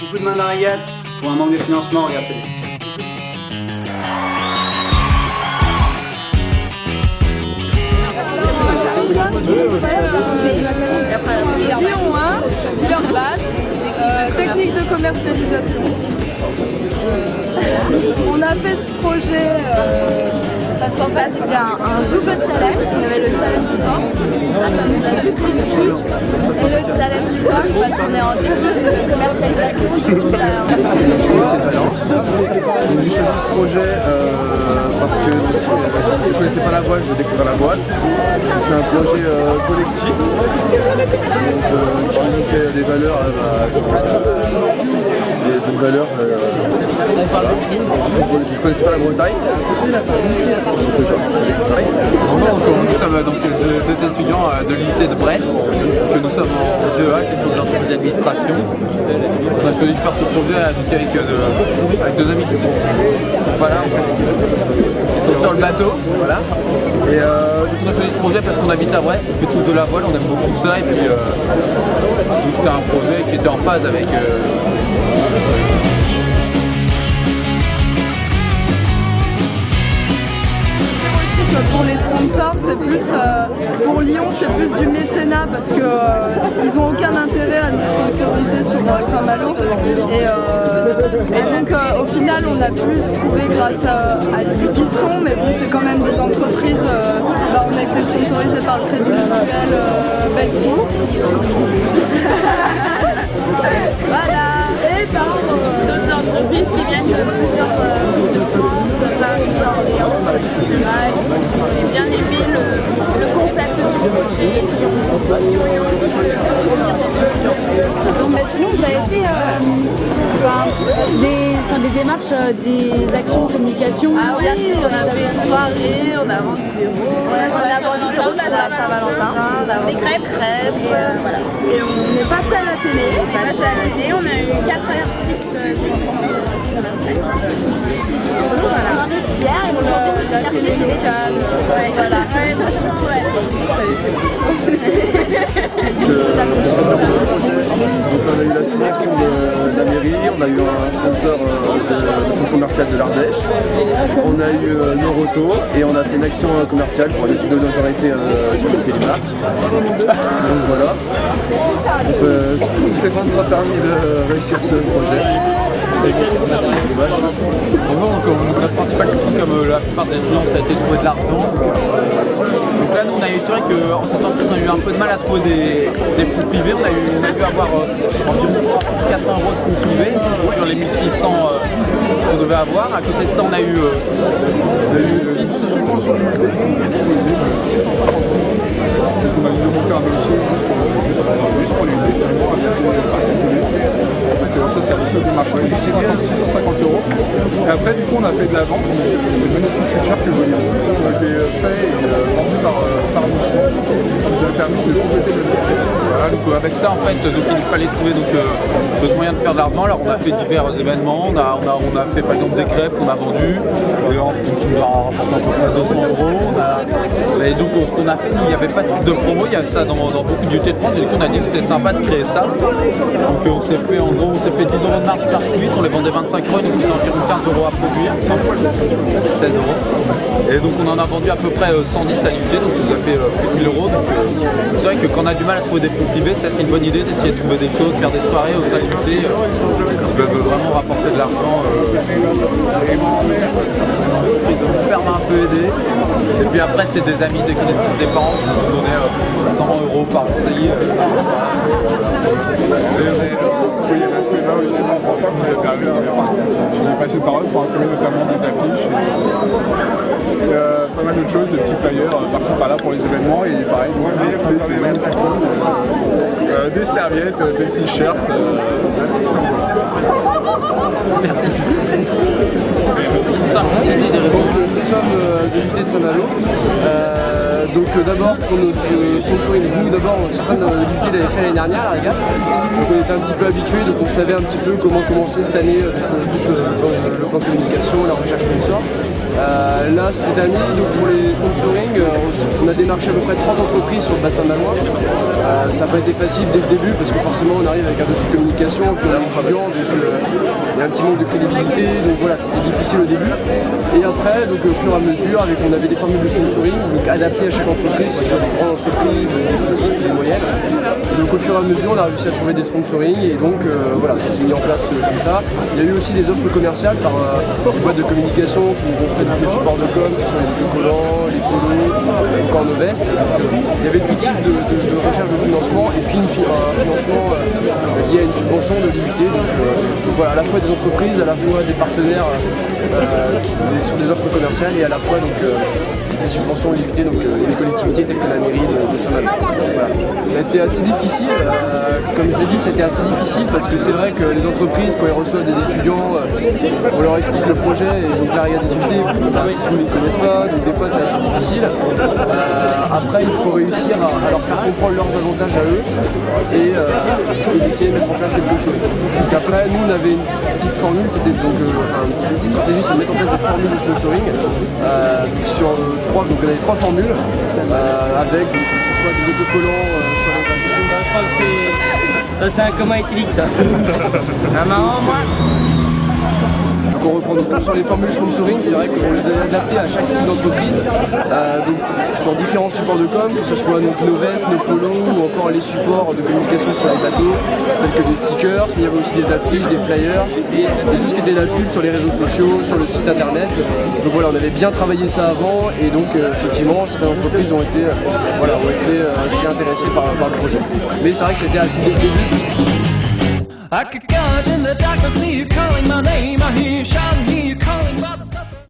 Beaucoup de mains dans la régate. Pour un manque de financement, regarde ça. Lyon 1, Villeurbanne, technique de commercialisation. On a fait ce projet parce qu'en fait c'était un double challenge. Il y avait le challenge sport, ça nous a tout de suite plu. Et le challenge sport parce qu'on est en technique de commercialisation, du coup ça a tout de suite plu. J'ai choisi ce projet parce que je ne connaissais pas la voile, je découvrais la voile. C'est un projet collectif qui nous fait des valeurs, des valeurs. Voilà. Je ne connaissais pas la Bretagne. Nous sommes donc deux étudiants de l'unité de Brest, que nous sommes en DEA, gestion des entreprises d'administration. On a choisi de faire ce projet avec deux amis qui sont pas là en fait, qui sont sur le bateau. Voilà. Et on a choisi ce projet parce qu'on habite à Brest, on fait tous de la voile, on aime beaucoup ça et puis donc c'était un projet qui était en phase avec pour les sponsors, c'est plus pour Lyon, c'est plus du mécénat parce que ils ont aucun intérêt à nous sponsoriser sur Saint-Malo et donc au final on a plus trouvé grâce à du piston, mais bon c'est quand même des entreprises. On a été sponsorisé par le Crédit Mutuel Belcourt. Voilà. Et par d'autres entreprises qui viennent de plusieurs villes de France, Paris, Orléans, etc. J'ai bien aimé le concept du projet et qui ont eu envie de soutenir les étudiants. Sinon, vous avez fait des démarches, des actions de communication. Ah oui, on a fait une soirée, on a vendu des roses. Ouais, on a vendu des roses à Saint-Valentin. Des crêpes. Voilà. Et on est passé à la télé. On a eu 4 articles de voilà. On est fiers et aujourd'hui notre fierté c'est l'État. Ouais, voilà. Ouais, franchement, ouais. Donc on a eu la subvention de la mairie, on a eu un sponsor de centre commercial de l'Ardèche, on a eu Noroto et on a fait une action commerciale pour une étude de notoriété sur le Téléma. Donc voilà. Tous ces fonds nous ont permis de réussir ce projet. Notre principal souci, comme la plupart des étudiants, ça a été de trouver de l'argent. Donc là, nous, c'est vrai qu'en cette année, on a eu un peu de mal à trouver des fonds privés. On a dû avoir environ 400 € de fonds privés sur les 1600 qu'on devait avoir. À côté de ça, on a eu 6 subventions de 650 €. Donc on a dû monter un dossier juste pour les donc ça, c'est avec le démarchage, 650 €. Et après, du coup, on a fait de la vente, des bénéfices chers que vous voyez ici, qui ont été faits et vendus par nous. Ça nous a permis de compléter le budget. Voilà, donc avec ça, en fait, il fallait trouver d'autres moyens de faire de l'argent. Alors, on a fait divers événements, on a fait par exemple des crêpes qu'on a vendues, qui nous a rapporté à peu près 200 €. Et donc, ce qu'on a fait, il n'y avait pas de truc de promo, il y avait ça dans beaucoup d'unités de France, et du coup, on a dit que c'était sympa de créer ça. Donc, on s'est fait, en gros, 10 € de marge par suite, on les vendait 25 €, donc c'était environ 15 € à produire, 16 €. Et donc on en a vendu à peu près 110 à l'unité, donc ça nous a fait plus de 1000 €. Donc c'est vrai que quand on a du mal à trouver des fonds privés, ça c'est une bonne idée d'essayer de trouver des choses, faire des soirées au sein de l'unité qui peuvent vraiment rapporter de l'argent. Mon père m'a un peu aidé. Et puis après c'est des amis, des connaissances, des parents qui nous donnaient 100 € par ci. Oui, il y a l'aspect-là aussi, mon papa nous a permis, on est passé par eux pour imprimer notamment des affiches. Et, pas mal d'autres choses, de petits flyers par-ci par-là pour les événements. Et pareil, moi j'ai fait des magnifiques des serviettes, des t-shirts. Merci. Nous sommes de l'unité de Saint-Malo. Donc d'abord pour notre sponsoring, nous d'abord certaines limitées l'avait fait l'année dernière la régate, donc on était un petit peu habitués, donc on savait un petit peu comment commencer cette année le plan de communication, la recherche sponsor. Là cette année donc pour les sponsoring, on a démarché à peu près 30 entreprises sur le bassin danois. Ça n'a pas été facile dès le début parce que forcément on arrive avec un dossier de communication, puis on est étudiant, donc il y a un petit manque de crédibilité, donc voilà c'était difficile au début. Et après donc au fur et à mesure on avait des formules de sponsoring donc adaptées à chaque entreprise, que ce soit des grandes entreprises, des petites, des moyennes. Et donc au fur et à mesure on a réussi à trouver des sponsoring et donc voilà ça s'est mis en place comme ça. Il y a eu aussi des offres commerciales par des boîtes de communication qui nous ont fait des supports de com, qui sont les autocollants, les polos, encore nos vestes. Il y avait tout type de recherche de financement et puis un financement lié à une subvention de l'IUT. Donc voilà, à la fois des entreprises, à la fois des partenaires sur des offres commerciales et à la fois donc, des subventions limitées, donc des collectivités telles que la mairie de Saint-Malo. Voilà. Ça a été assez difficile, comme je l'ai dit, c'était assez difficile parce que c'est vrai que les entreprises, quand elles reçoivent des étudiants, on leur explique le projet et donc là il y a des unités, c'est ce qu'ils ne connaissent pas, donc des fois c'est assez difficile. Après il faut réussir à leur faire comprendre leurs avantages à eux et d'essayer de mettre en place quelque chose. Donc après nous on avait une petite formule, c'était donc une petite stratégie, c'est de mettre en place des formules de sponsoring sur donc on avait 3 formules avec donc, que ce soit des autocollants sur les papiers. Je crois que ça c'est un commun éthylique ça. Ah marrant moi. Donc on reprend donc, sur les formules sponsoring, c'est vrai qu'on les a adaptées à chaque type d'entreprise, donc sur différents supports de com, que ce soit donc, nos vestes, nos polos ou encore les supports de communication sur les bateaux, tels que des stickers, mais il y avait aussi des affiches, des flyers, et tout ce qui était la pub sur les réseaux sociaux, sur le site internet. Donc voilà, on avait bien travaillé ça avant et donc effectivement certaines entreprises ont été assez intéressées par le projet. Mais c'est vrai que c'était assez dès le début. I could go out in the dark and see you calling my name. I hear you shouting, hear you calling, but